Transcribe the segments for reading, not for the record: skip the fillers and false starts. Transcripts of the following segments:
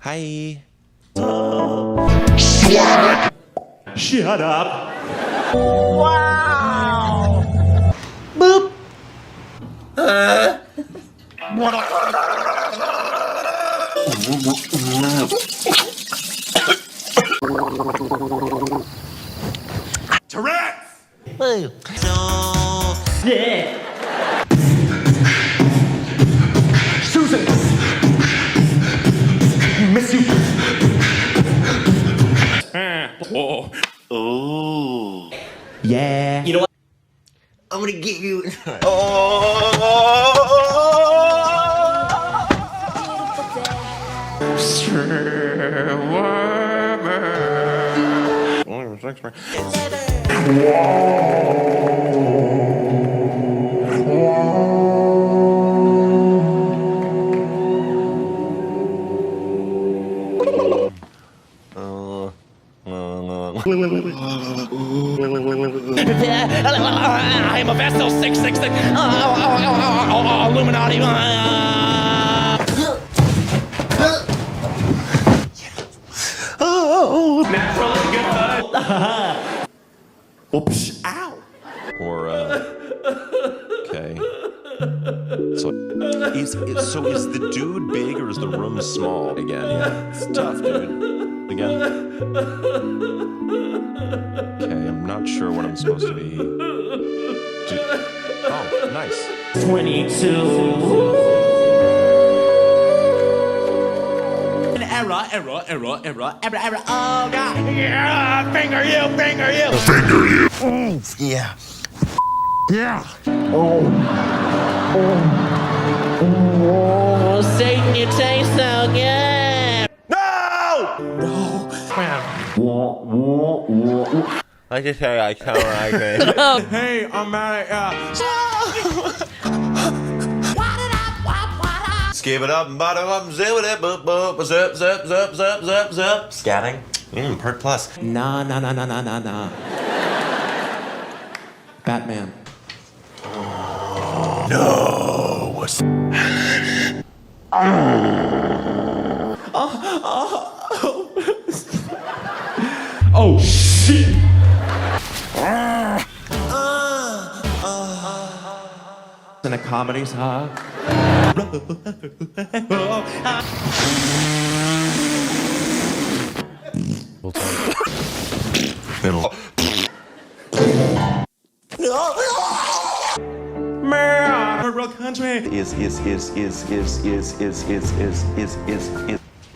Hi. Swag! Shut up. Wow. Boop. Tourette's! Yeah. Susan. Miss you. Oh. Yeah. You know what? I'm gonna get you. I am a vessel 666. Illuminati. Natural and good. Oops. Ow. Or okay. So is the dude big or is the room small? Again, yeah. It's tough, dude. Again. Okay, I'm not sure what I'm supposed to be. Oh, nice. 22. Error. Oh, God. Yeah, finger you. Yeah. Yeah. Oh, Satan, you taste so good. I just say I sound like it. Hey, I'm mad at Skip it up and bottom up, zip it up, zip. Scatting. Part plus. Nah. Batman. No. What's Oh shit. In a comedies, huh? Middle. man? Real country. Is.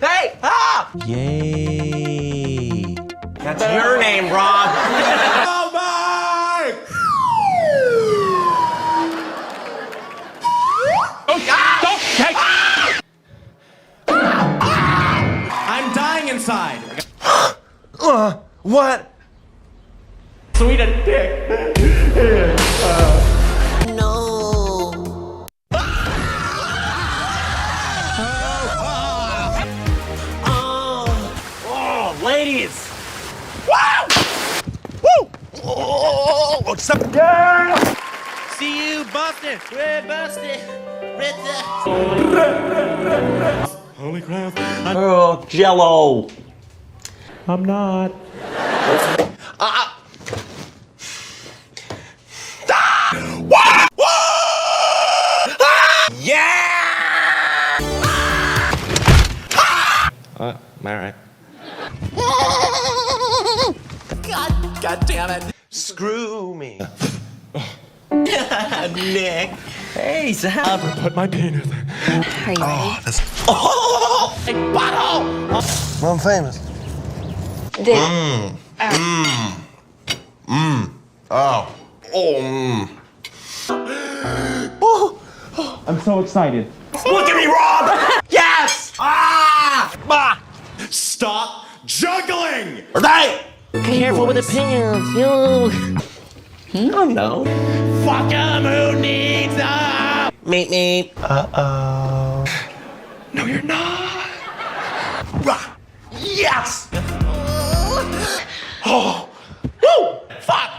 Hey! Ah! Yay. That's your name, Rob. Oh my! I'm dying inside. What? Sweet a dick. Ladies! What's up? See you, busted! Red busted! Red Holy crap. Oh, Jello! I'm not. Alright. God damn it! Screw me. Nick! Hey, Sam! Put my penis. Are you ready? That's Oh! Hey, butthole! I'm famous. I'm so excited. Look at me, Rob! Yes! Ah! Bah! Stop juggling! Hey! Careful with the pins, you. Oh no. Fuck 'em who needs them! Meep. Uh-oh. No, you're not. Yes! Oh! Woo! Fuck!